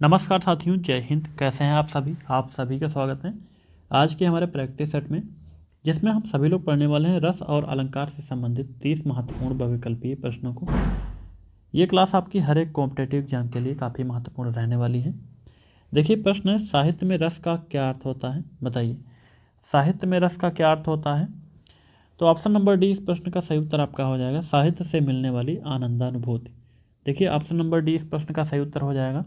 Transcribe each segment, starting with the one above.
नमस्कार साथियों, जय हिंद। कैसे हैं आप सभी का स्वागत है आज के हमारे प्रैक्टिस सेट में, जिसमें हम सभी लोग पढ़ने वाले हैं रस और अलंकार से संबंधित 30 महत्वपूर्ण बहुविकल्पीय प्रश्नों को। ये क्लास आपकी हर एक कॉम्पिटेटिव एग्जाम के लिए काफ़ी महत्वपूर्ण रहने वाली है। देखिए, प्रश्न है, साहित्य में रस का क्या अर्थ होता है? बताइए, साहित्य में रस का क्या अर्थ होता है? तो ऑप्शन नंबर डी इस प्रश्न का सही उत्तर आपका हो जाएगा, साहित्य से मिलने वाली आनंदानुभूति। देखिए, ऑप्शन नंबर डी इस प्रश्न का सही उत्तर हो जाएगा।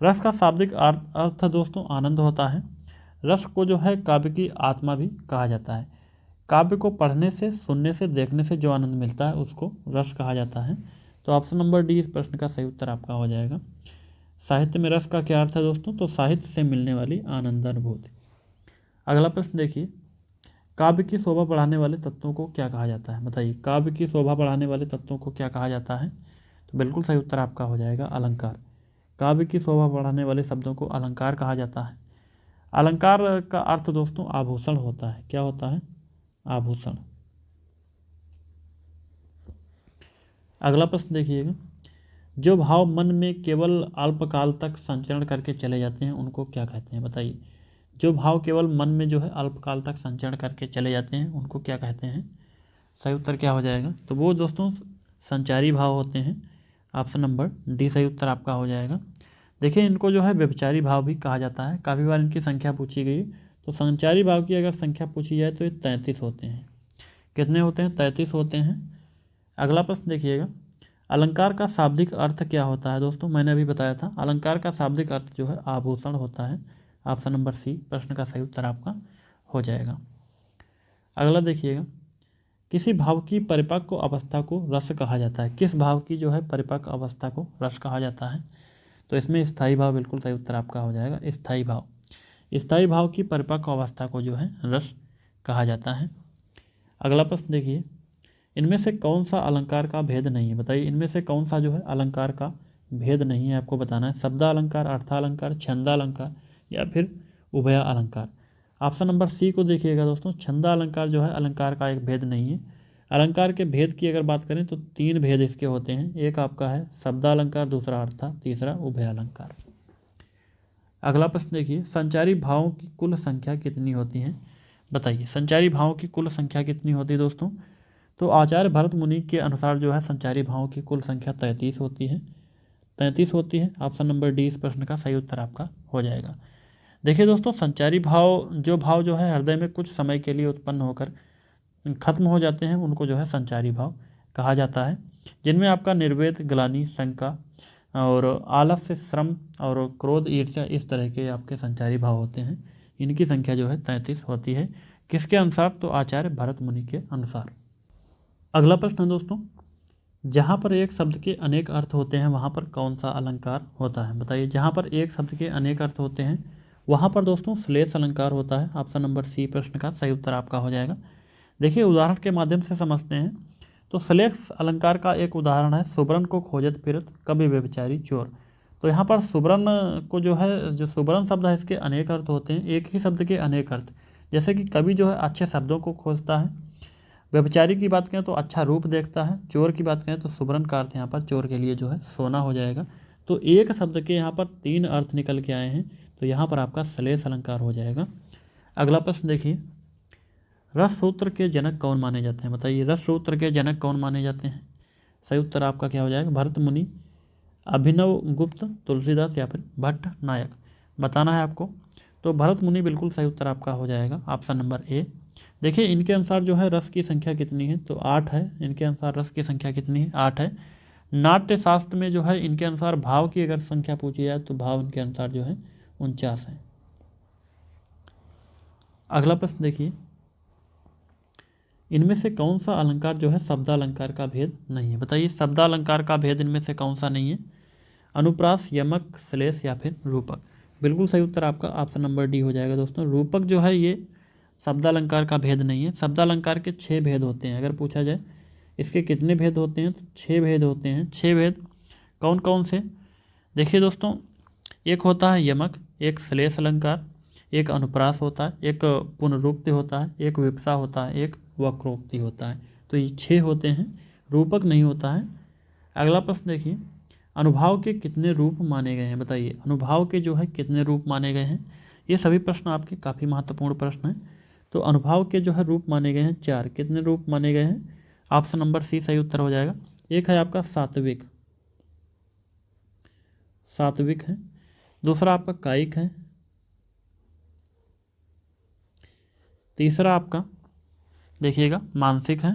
रस का शाब्दिक अर्थ दोस्तों आनंद होता है। रस को जो है काव्य की आत्मा भी कहा जाता है। काव्य को पढ़ने से, सुनने से, देखने से जो आनंद मिलता है उसको रस कहा जाता है। तो ऑप्शन नंबर डी इस प्रश्न का सही उत्तर आपका हो जाएगा। साहित्य में रस का क्या अर्थ है दोस्तों? तो साहित्य से मिलने वाली आनंदानुभूति। अगला प्रश्न देखिए, काव्य की शोभा बढ़ाने वाले तत्वों को क्या कहा जाता है? बताइए, काव्य की शोभा बढ़ाने वाले तत्वों को क्या कहा जाता है? तो बिल्कुल सही उत्तर आपका हो जाएगा अलंकार। काव्य की शोभा बढ़ाने वाले शब्दों को अलंकार कहा जाता है। अलंकार का अर्थ दोस्तों आभूषण होता है। क्या होता है? आभूषण। अगला प्रश्न देखिएगा, जो भाव मन में केवल अल्पकाल तक संचरण करके चले जाते हैं उनको क्या कहते हैं? बताइए, जो भाव केवल मन में जो है अल्पकाल तक संचरण करके चले जाते हैं उनको क्या कहते हैं? सही उत्तर क्या हो जाएगा? तो वो दोस्तों संचारी भाव होते हैं। ऑप्शन नंबर डी सही उत्तर आपका हो जाएगा। देखिए, इनको जो है व्यभिचारी भाव भी कहा जाता है। काफ़ी बार इनकी संख्या पूछी गई, तो संचारी भाव की अगर संख्या पूछी जाए तो ये 33 होते हैं। कितने होते हैं? 33 होते हैं। अगला प्रश्न देखिएगा, अलंकार का शाब्दिक अर्थ क्या होता है? दोस्तों मैंने अभी बताया था, अलंकार का शाब्दिक अर्थ जो है आभूषण होता है। ऑप्शन नंबर सी प्रश्न का सही उत्तर आपका हो जाएगा। अगला देखिएगा, किसी भाव की परिपक्व अवस्था को रस कहा जाता है। किस भाव की जो है परिपक्व अवस्था को रस कहा जाता है? तो इसमें स्थायी भाव बिल्कुल सही उत्तर आपका हो जाएगा। स्थायी भाव, स्थायी भाव की परिपक्व अवस्था को जो है रस कहा जाता है। अगला प्रश्न देखिए, इनमें से कौन सा अलंकार का भेद नहीं है? बताइए, इनमें से कौन सा जो है अलंकार का भेद नहीं है, आपको बताना है। शब्दालंकार, अर्थालंकार, छंदालंकार या फिर उभय अलंकार। ऑप्शन नंबर सी को देखिएगा दोस्तों, छंदालंकार जो है अलंकार का एक भेद नहीं है। अलंकार के भेद की अगर बात करें तो 3 भेद इसके होते हैं। एक आपका है शब्दालंकार, दूसरा अर्था, तीसरा उभय अलंकार। अगला प्रश्न देखिए, संचारी भावों की कुल संख्या कितनी होती है? बताइए, संचारी भावों की कुल संख्या कितनी होती है दोस्तों? तो आचार्य भरत मुनि के अनुसार जो है संचारी भावों की कुल संख्या 33 होती है। 33 होती है। ऑप्शन नंबर डी इस प्रश्न का सही उत्तर आपका हो जाएगा। देखिए दोस्तों, संचारी भाव जो है हृदय में कुछ समय के लिए उत्पन्न होकर खत्म हो जाते हैं, उनको जो है संचारी भाव कहा जाता है। जिनमें आपका निर्वेद, ग्लानि, शंका और आलस्य, श्रम और क्रोध, ईर्ष्या, इस तरह के आपके संचारी भाव होते हैं। इनकी संख्या जो है 33 होती है। किसके अनुसार? तो आचार्य भरत मुनि के अनुसार। अगला प्रश्न है दोस्तों, जहाँ पर एक शब्द के अनेक अर्थ होते हैं वहाँ पर कौन सा अलंकार होता है? बताइए, जहाँ पर एक शब्द के अनेक अर्थ होते हैं वहाँ पर दोस्तों श्लेष अलंकार होता है। ऑप्शन नंबर सी प्रश्न का सही उत्तर आपका हो जाएगा। देखिए, उदाहरण के माध्यम से समझते हैं। तो श्लेष अलंकार का एक उदाहरण है, सुबरन को खोजत फिरत कभी व्यभिचारी चोर। तो यहाँ पर सुबरन को जो है, जो सुबरन शब्द है इसके अनेक अर्थ होते हैं, एक ही शब्द के अनेक अर्थ। जैसे कि कवि जो है अच्छे शब्दों को खोजता है, व्यभिचारी की बात करें तो अच्छा रूप देखता है, चोर की बात करें तो सुबरन का अर्थ यहाँ पर चोर के लिए जो है सोना हो जाएगा। तो एक शब्द के यहाँ पर 3 अर्थ निकल के आए हैं, तो यहाँ पर आपका श्लेष अलंकार हो जाएगा। अगला प्रश्न देखिए, रस सूत्र के जनक कौन माने जाते हैं? बताइए, रस सूत्र के जनक कौन माने जाते हैं? सही उत्तर आपका क्या हो जाएगा? भरत मुनि, अभिनव गुप्त, तुलसीदास या फिर भट्ट नायक। बताना है आपको। तो भरत मुनि बिल्कुल सही उत्तर आपका हो जाएगा। Option number A. देखिए, इनके अनुसार जो है रस की संख्या कितनी है? तो 8 है। इनके अनुसार रस की संख्या कितनी है? 8 है। नाट्य शास्त्र में जो है इनके अनुसार भाव की अगर संख्या पूछी जाए तो भाव इनके अनुसार जो है 49 है। अगला प्रश्न देखिए, इनमें से कौन सा अलंकार जो है शब्दालंकार का भेद नहीं है? बताइए, शब्दालंकार का भेद इनमें से कौन सा नहीं है? अनुप्रास, यमक, श्लेष या फिर रूपक। बिल्कुल सही उत्तर आपका ऑप्शन नंबर डी हो जाएगा दोस्तों। रूपक जो है ये शब्दालंकार का भेद नहीं है। शब्दालंकार के 6 भेद होते हैं। अगर पूछा जाए इसके कितने भेद होते हैं तो 6 भेद होते हैं। 6 भेद कौन कौन से? देखिए दोस्तों, एक होता है यमक, एक श्लेष अलंकार, एक अनुप्रास होता है, एक पुनरुक्ति होता है, एक विपसा होता है, एक वक्रोक्ति होता है। तो ये 6 होते हैं, रूपक नहीं होता है। अगला प्रश्न देखिए, अनुभाव के कितने रूप माने गए हैं? बताइए, अनुभाव के जो है कितने रूप माने गए हैं? ये सभी प्रश्न आपके काफ़ी महत्वपूर्ण प्रश्न हैं। तो अनुभाव के जो है रूप माने गए हैं 4। कितने रूप माने गए हैं? ऑप्शन नंबर सी सही उत्तर हो जाएगा। एक है आपका सात्विक, सात्विक है। दूसरा आपका कायिक है। तीसरा आपका देखिएगा मानसिक है।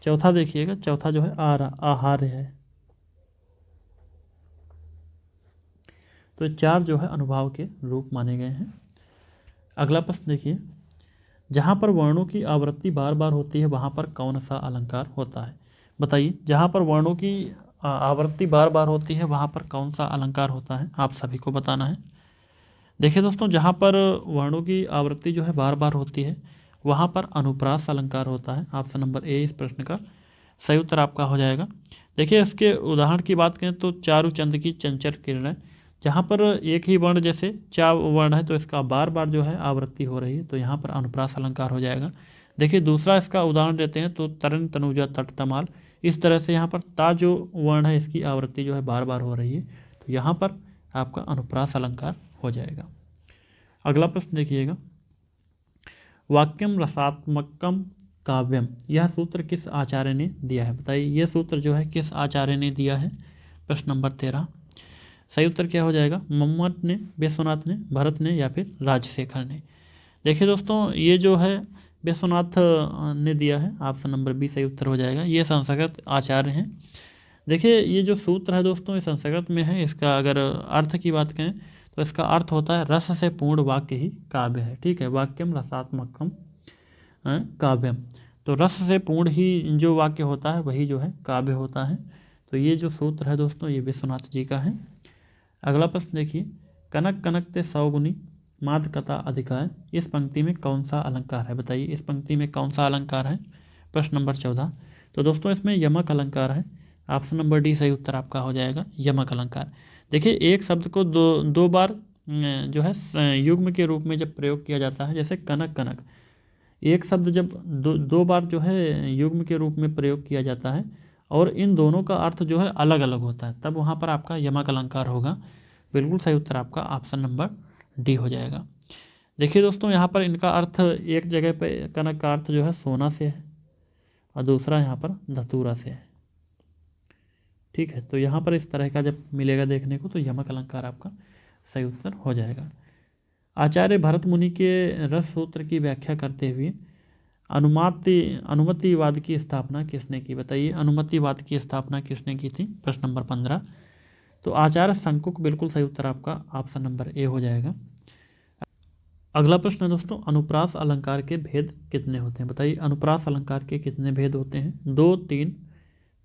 चौथा देखिएगा, चौथा जो है आहार्य है। तो 4 जो है अनुभाव के रूप माने गए हैं। अगला प्रश्न देखिए, जहाँ पर वर्णों की आवृत्ति बार बार होती है वहाँ पर कौन सा अलंकार होता है? बताइए, जहाँ पर वर्णों की आवृत्ति बार बार होती है वहाँ पर कौन सा अलंकार होता है? आप सभी को बताना है। देखिए दोस्तों, जहाँ पर वर्णों की आवृत्ति जो है बार बार होती है वहाँ पर अनुप्रास अलंकार होता है। ऑप्शन नंबर ए इस प्रश्न का सही उत्तर आपका हो जाएगा। देखिए, इसके उदाहरण की बात करें तो चारुचंद की चंचल किरणें, जहाँ पर एक ही वर्ण जैसे चा वर्ण है तो इसका बार बार जो है आवृत्ति हो रही है, तो यहाँ पर अनुप्रास अलंकार हो जाएगा। देखिए, दूसरा इसका उदाहरण देते हैं तो तरन तनुजा तट तमाल, इस तरह से यहाँ पर ता जो वर्ण है इसकी आवृत्ति जो है बार बार हो रही है, तो यहाँ पर आपका अनुप्रास अलंकार हो जाएगा। अगला प्रश्न देखिएगा, वाक्यम रसात्मकम काव्यम, यह सूत्र किस आचार्य ने दिया है? बताइए, यह सूत्र जो है किस आचार्य ने दिया है? प्रश्न नंबर 13 सही उत्तर क्या हो जाएगा? मम्मट ने, विश्वनाथ ने, भरत ने या फिर राजशेखर ने? देखिए दोस्तों, ये जो है विश्वनाथ ने दिया है। ऑप्शन नंबर बी सही उत्तर हो जाएगा। ये संस्कृत आचार्य हैं। देखिए, ये जो सूत्र है दोस्तों ये संस्कृत में है। इसका अगर अर्थ की बात करें तो इसका अर्थ होता है रस से पूर्ण वाक्य ही काव्य है। ठीक है, वाक्यम रसात्मकम काव्यम, तो रस से पूर्ण ही जो वाक्य होता है वही जो है काव्य होता है। तो ये जो सूत्र है दोस्तों ये विश्वनाथ जी का है। अगला प्रश्न देखिए, कनक कनक ते सौगुनी माद कथा अधिकाय, इस पंक्ति में कौन सा अलंकार है? बताइए, इस पंक्ति में कौन सा अलंकार है? प्रश्न नंबर 14 तो दोस्तों इसमें यमक अलंकार है। ऑप्शन नंबर डी सही उत्तर आपका हो जाएगा, यमक अलंकार। देखिए, एक शब्द को दो बार जो है युग्म के रूप में जब प्रयोग किया जाता है, जैसे कनक कनक, एक शब्द जब दो बार जो है युग्म के रूप में प्रयोग किया जाता है और इन दोनों का अर्थ जो है अलग अलग होता है, तब वहाँ पर आपका यमक अलंकार होगा। बिल्कुल सही उत्तर आपका ऑप्शन नंबर डी हो जाएगा। देखिए दोस्तों, यहाँ पर इनका अर्थ एक जगह पे कनक का अर्थ जो है सोना से है और दूसरा यहाँ पर धतूरा से है। ठीक है, तो यहाँ पर इस तरह का जब मिलेगा देखने को तो यमक अलंकार आपका सही उत्तर हो जाएगा। आचार्य भरत मुनि के रस सूत्र की व्याख्या करते हुए अनुमतिवाद की स्थापना किसने की? बताइए, अनुमतिवाद की स्थापना किसने की थी? प्रश्न नंबर 15 तो आचार्य शंकुक, बिल्कुल सही उत्तर आपका ऑप्शन नंबर ए हो जाएगा। अगला प्रश्न है दोस्तों, अनुप्रास अलंकार के भेद कितने होते हैं? बताइए, अनुप्रास अलंकार के कितने भेद होते हैं? 2, 3,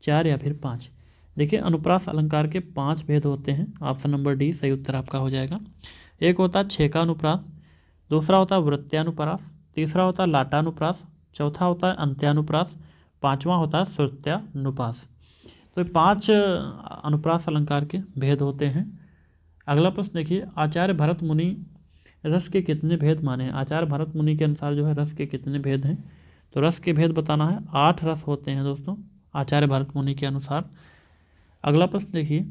4 या फिर 5? देखिए, अनुप्रास अलंकार के 5 भेद होते हैं। ऑप्शन नंबर डी सही उत्तर आपका हो जाएगा। एक होता है छेकानुप्रास, दूसरा होता है वृत्त्यानुप्रास, तीसरा होता है लाटानुप्रास, चौथा होता है अंत्यानुप्रास, पांचवा होता है श्रुत्यानुप्रास। तो ये 5 अनुप्रास अलंकार के भेद होते हैं। अगला प्रश्न देखिए, आचार्य भरत मुनि रस के कितने भेद माने हैं? आचार्य भरत मुनि के अनुसार जो है रस के कितने भेद हैं? तो रस के भेद बताना है। 8 रस होते हैं दोस्तों आचार्य भरत मुनि के अनुसार। अगला प्रश्न देखिए,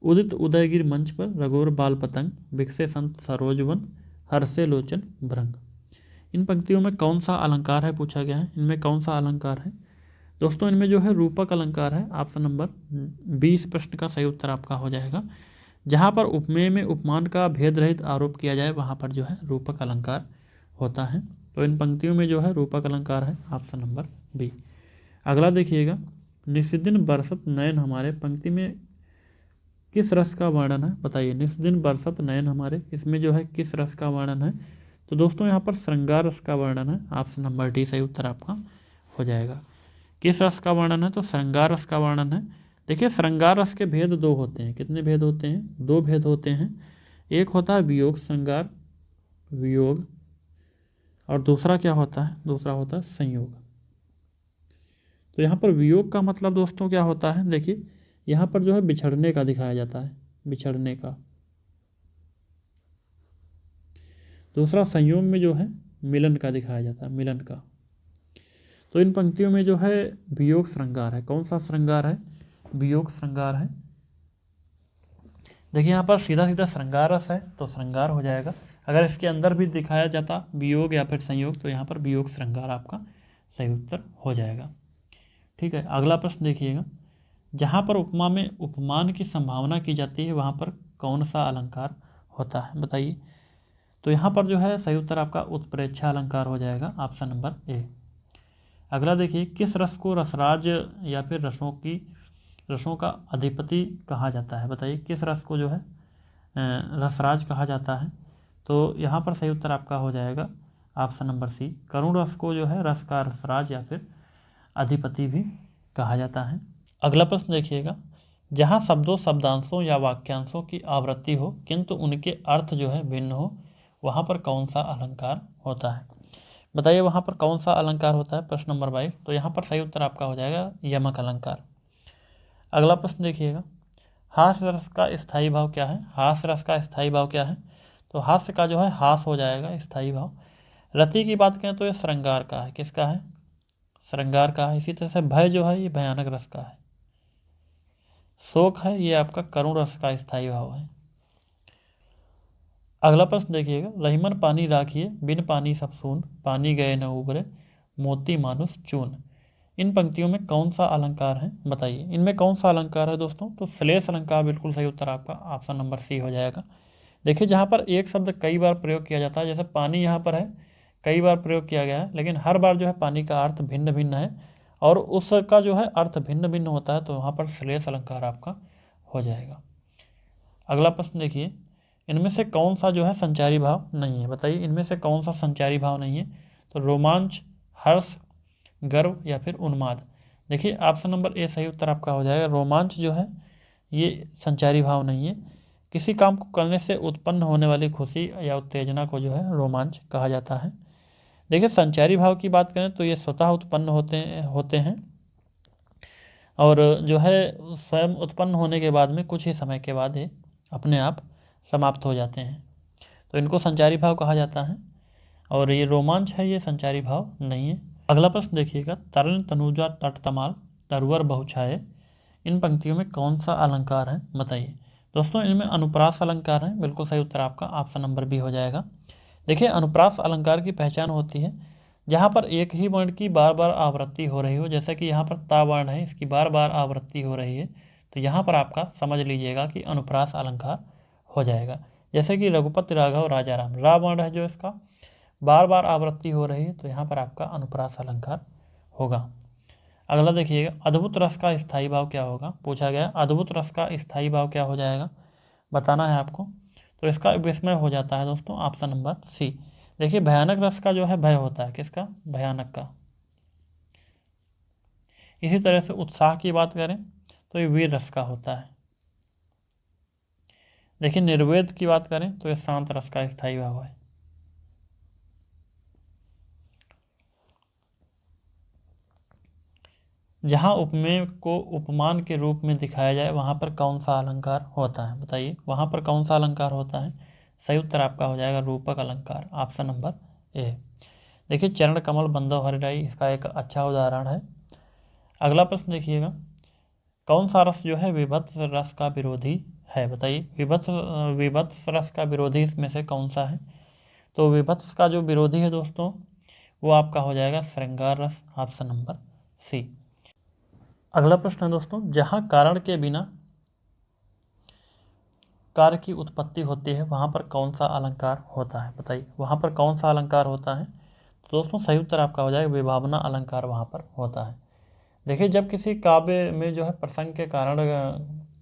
उदित उदयगिर मंच पर रघुवर बाल पतंग, विकसे संत सरोजवन, हर्षे लोचन भृंग, इन पंक्तियों में कौन सा अलंकार है पूछा गया है। इनमें कौन सा अलंकार है? दोस्तों इनमें जो है रूपक अलंकार है। ऑप्शन नंबर 20 प्रश्न का सही उत्तर आपका हो जाएगा। जहाँ पर उपमेय में उपमान का भेद रहित आरोप किया जाए वहाँ पर जो है रूपक अलंकार होता है। तो इन पंक्तियों में जो है रूपक अलंकार है ऑप्शन नंबर बी। अगला देखिएगा, निस्दिन बरसत नयन हमारे, पंक्ति में किस रस का वर्णन है? बताइए, निस्दिन बरसत नयन हमारे, इसमें जो है किस रस का वर्णन है? तो दोस्तों यहाँ पर श्रृंगार रस का वर्णन है। ऑप्शन नंबर डी सही उत्तर आपका हो जाएगा। किस रस का वर्णन है? तो श्रृंगार रस का वर्णन है। देखिए, श्रृंगार रस के भेद 2 होते हैं। कितने भेद होते हैं? 2 भेद होते हैं। एक होता है वियोग श्रृंगार, वियोग, और दूसरा क्या होता है? दूसरा होता है संयोग। तो यहाँ पर वियोग का मतलब दोस्तों क्या होता है? देखिए, यहाँ पर जो है बिछड़ने का दिखाया जाता है, बिछड़ने का। दूसरा संयोग में जो है मिलन का दिखाया जाता है, मिलन का। तो इन पंक्तियों में जो है वियोग श्रृंगार है। कौन सा श्रृंगार है? वियोग श्रृंगार है। देखिए यहाँ पर सीधा सीधा श्रृंगार रस है तो श्रृंगार हो जाएगा। अगर इसके अंदर भी दिखाया जाता वियोग या फिर संयोग तो यहाँ पर वियोग श्रृंगार आपका सही उत्तर हो जाएगा। ठीक है, अगला प्रश्न देखिएगा। जहाँ पर उपमा में उपमान की संभावना की जाती है वहाँ पर कौन सा अलंकार होता है? बताइए। तो यहाँ पर जो है सही उत्तर आपका उत्प्रेक्षा अलंकार हो जाएगा, ऑप्शन नंबर ए। अगला देखिए, किस रस को रसराज या फिर रसों का अधिपति कहा जाता है? बताइए, किस रस को जो है रसराज कहा जाता है? तो यहाँ पर सही उत्तर आपका हो जाएगा ऑप्शन नंबर सी। करुण रस को जो है रस का रसराज या फिर अधिपति भी कहा जाता है। अगला प्रश्न देखिएगा। जहाँ शब्दों, शब्दांशों या वाक्यांशों की आवृत्ति हो किंतु उनके अर्थ जो है भिन्न हो, वहाँ पर कौन सा अलंकार होता है? बताइए वहाँ पर कौन सा अलंकार होता है? प्रश्न नंबर 22। तो यहाँ पर सही उत्तर आपका हो जाएगा यमक अलंकार। अगला प्रश्न देखिएगा। हास्य रस का स्थायी भाव क्या है? हास्य रस का स्थायी भाव क्या है? तो हास्य का जो है हास हो जाएगा स्थायी भाव। रति की बात करें तो ये श्रृंगार का है। किसका है? श्रृंगार का है। इसी तरह से भय जो है ये भयानक रस का है। शोक है ये आपका करुण रस का स्थायी भाव है। अगला प्रश्न देखिएगा। रहीमन पानी राखिए, बिन पानी सब सून, पानी गए न उबरे, मोती मानुष चून। इन पंक्तियों में कौन सा अलंकार है? बताइए इनमें कौन सा अलंकार है दोस्तों? तो श्लेष अलंकार बिल्कुल सही उत्तर आपका ऑप्शन नंबर सी हो जाएगा। देखिए जहाँ पर एक शब्द कई बार प्रयोग किया जाता है, जैसे पानी यहाँ पर है कई बार प्रयोग किया गया है, लेकिन हर बार जो है पानी का अर्थ भिन्न भिन्न है और उसका जो है अर्थ भिन्न भिन्न होता है, तो वहाँ पर श्लेष अलंकार आपका हो जाएगा। अगला प्रश्न देखिए। इनमें से कौन सा जो है संचारी भाव नहीं है? बताइए इनमें से कौन सा संचारी भाव नहीं है? तो रोमांच, हर्ष, गर्व या फिर उन्माद। देखिए ऑप्शन नंबर ए सही उत्तर आपका हो जाएगा। रोमांच जो है ये संचारी भाव नहीं है। किसी काम को करने से उत्पन्न होने वाली खुशी या उत्तेजना को जो है रोमांच कहा जाता है। देखिए संचारी भाव की बात करें तो ये स्वतः उत्पन्न होते हैं और जो है स्वयं उत्पन्न होने के बाद में कुछ ही समय के बाद ये अपने आप समाप्त हो जाते हैं, तो इनको संचारी भाव कहा जाता है। और ये रोमांच है ये संचारी भाव नहीं है। अगला प्रश्न देखिएगा। तरन तनुजा तट तमाल, तरुवर बहुछाये। इन पंक्तियों में कौन सा अलंकार है? बताइए। दोस्तों इनमें अनुप्रास अलंकार है। बिल्कुल सही उत्तर आपका ऑप्शन नंबर बी हो जाएगा। देखिए अनुप्रास अलंकार की पहचान होती है जहाँ पर एक ही वर्ण की बार बार आवृत्ति हो रही हो, जैसे कि यहाँ पर ता वर्ण है, इसकी बार बार आवृत्ति हो रही है, तो यहाँ पर आपका समझ लीजिएगा कि अनुप्रास अलंकार हो जाएगा। जैसे कि रघुपति राघव राजा राम, रा वर्ण है जो इसका बार बार आवृत्ति हो रही है, तो यहाँ पर आपका अनुप्रास अलंकार होगा। अगला देखिएगा। अद्भुत रस का स्थायी भाव क्या होगा? पूछा गया अद्भुत रस का स्थायी भाव क्या हो जाएगा, बताना है आपको। तो इसका विस्मय हो जाता है दोस्तों, ऑप्शन नंबर सी। देखिए भयानक रस का जो है भय होता है, किसका? भयानक का। इसी तरह से उत्साह की बात करें तो ये वीर रस का होता है। देखिए निर्वेद की बात करें तो ये शांत रस का स्थायी भाव है। जहाँ उपमेय को उपमान के रूप में दिखाया जाए वहाँ पर कौन सा अलंकार होता है? बताइए वहाँ पर कौन सा अलंकार होता है? सही उत्तर आपका हो जाएगा रूपक अलंकार, ऑप्शन नंबर ए। देखिए चरण कमल बंधव हरिराई इसका एक अच्छा उदाहरण है। अगला प्रश्न देखिएगा। कौन सा रस जो है विभत्स रस का विरोधी है? बताइए विभत्स रस का विरोधी इसमें से कौन सा है? तो विभत्स का जो विरोधी है दोस्तों वो आपका हो जाएगा श्रृंगार रस, ऑप्शन नंबर सी। अगला प्रश्न है दोस्तों। जहाँ कारण के बिना कार्य की उत्पत्ति होती है वहाँ पर कौन सा अलंकार होता है? बताइए वहाँ पर कौन सा अलंकार होता है? तो दोस्तों सही उत्तर आपका हो जाएगा विभावना अलंकार वहाँ पर होता है। देखिए जब किसी काव्य में जो है प्रसंग के कारण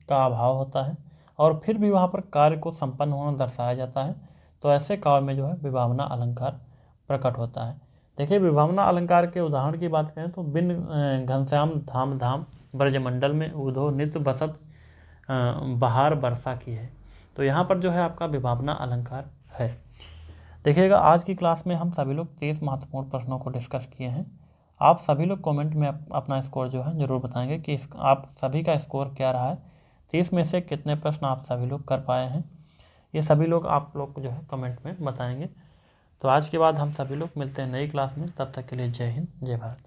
का अभाव होता है और फिर भी वहाँ पर कार्य को संपन्न होना दर्शाया जाता है, तो ऐसे काव्य में जो है विभावना अलंकार प्रकट होता है। देखिए विभावना अलंकार के उदाहरण की बात करें तो बिन घनश्याम धाम धाम ब्रजमंडल में उधो नित्य बसत बहार वर्षा की है, तो यहाँ पर जो है आपका विभावना अलंकार है। देखिएगा आज की क्लास में हम सभी लोग 30 महत्वपूर्ण प्रश्नों को डिस्कस किए हैं। आप सभी लोग कमेंट में अपना स्कोर जो है ज़रूर बताएंगे कि आप सभी का स्कोर क्या रहा है, 30 में से कितने प्रश्न आप सभी लोग कर पाए हैं, ये सभी लोग आप लोग जो है कमेंट में बताएंगे। तो आज के बाद हम सभी लोग मिलते हैं नई क्लास में, तब तक के लिए जय हिंद जय भारत।